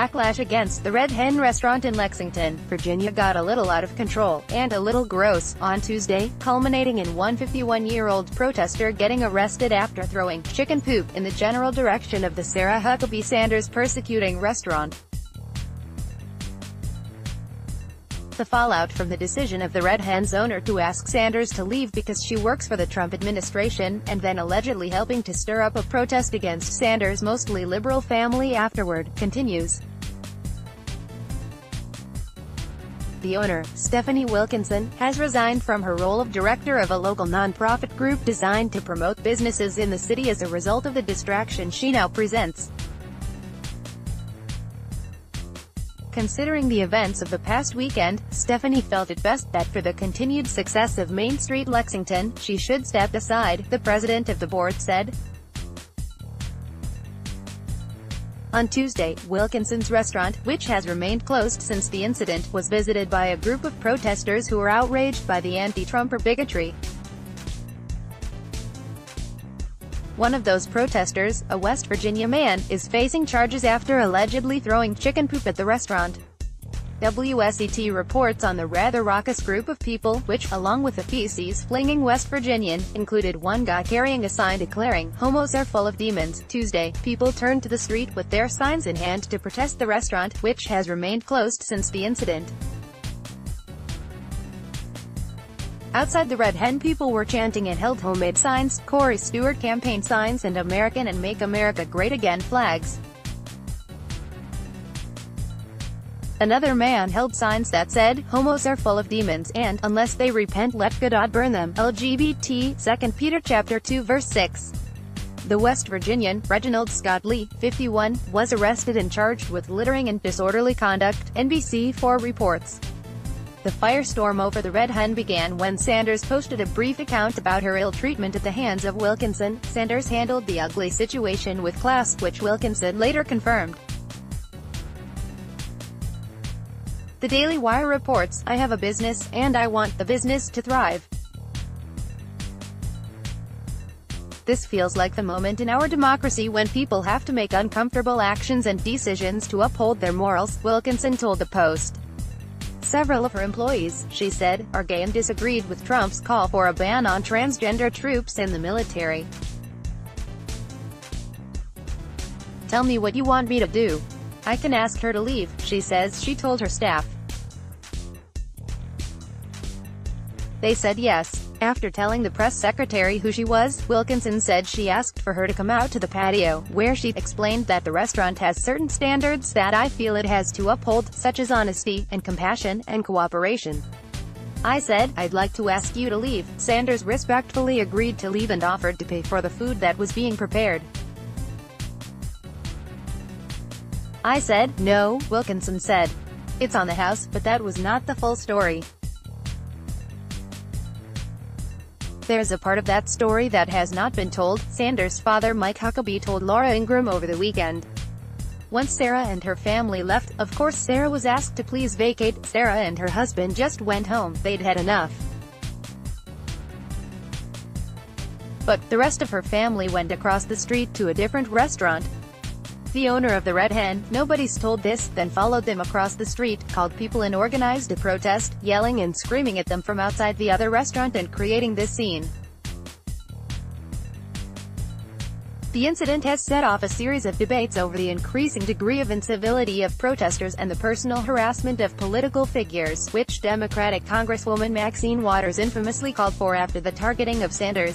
Backlash against the Red Hen restaurant in Lexington, Virginia got a little out of control, and a little gross, on Tuesday, culminating in one 51-year-old protester getting arrested after throwing chicken poop in the general direction of the Sarah Huckabee Sanders persecuting restaurant. The fallout from the decision of the Red Hen's owner to ask Sanders to leave because she works for the Trump administration, and then allegedly helping to stir up a protest against Sanders' mostly liberal family afterward, continues. The owner, Stephanie Wilkinson, has resigned from her role of director of a local nonprofit group designed to promote businesses in the city as a result of the distraction she now presents. Considering the events of the past weekend, Stephanie felt it best that for the continued success of Main Street Lexington, she should step aside, the president of the board said. On Tuesday, Wilkinson's restaurant, which has remained closed since the incident, was visited by a group of protesters who were outraged by the anti-Trumper bigotry. One of those protesters, a West Virginia man, is facing charges after allegedly throwing chicken poop at the restaurant. WSET reports on the rather raucous group of people, which, along with a feces-flinging West Virginian, included one guy carrying a sign declaring, "Homos are full of demons." Tuesday, people turned to the street with their signs in hand to protest the restaurant, which has remained closed since the incident. Outside the Red Hen, people were chanting and held homemade signs, Corey Stewart campaign signs, and American and Make America Great Again flags. Another man held signs that said, "Homos are full of demons," and, "Unless they repent, let God burn them." LGBT, 2 Peter chapter 2 verse 6. The West Virginian, Reginald Scott Lee, 51, was arrested and charged with littering and disorderly conduct, NBC4 reports. The firestorm over the Red Hen began when Sanders posted a brief account about her ill treatment at the hands of Wilkinson. Sanders handled the ugly situation with class, which Wilkinson later confirmed. The Daily Wire reports, "I have a business, and I want the business to thrive. This feels like the moment in our democracy when people have to make uncomfortable actions and decisions to uphold their morals," Wilkinson told the Post. Several of her employees, she said, are gay and disagreed with Trump's call for a ban on transgender troops in the military. "Tell me what you want me to do. I can ask her to leave," she says she told her staff. They said yes. After telling the press secretary who she was, Wilkinson said she asked for her to come out to the patio, where she explained that the restaurant has certain standards that I feel it has to uphold, such as honesty, and compassion, and cooperation. "I said, I'd like to ask you to leave." Sanders respectfully agreed to leave and offered to pay for the food that was being prepared. "I said, no," Wilkinson said. "It's on the house," but that was not the full story. "There's a part of that story that has not been told," Sanders' father Mike Huckabee told Laura Ingraham over the weekend. Once Sarah and her family left, of course Sarah was asked to please vacate. Sarah and her husband just went home, they'd had enough. But the rest of her family went across the street to a different restaurant. The owner of the Red Hen, "Nobody's told this," then followed them across the street, called people and organized a protest, yelling and screaming at them from outside the other restaurant and creating this scene. The incident has set off a series of debates over the increasing degree of incivility of protesters and the personal harassment of political figures, which Democratic Congresswoman Maxine Waters infamously called for after the targeting of Sanders.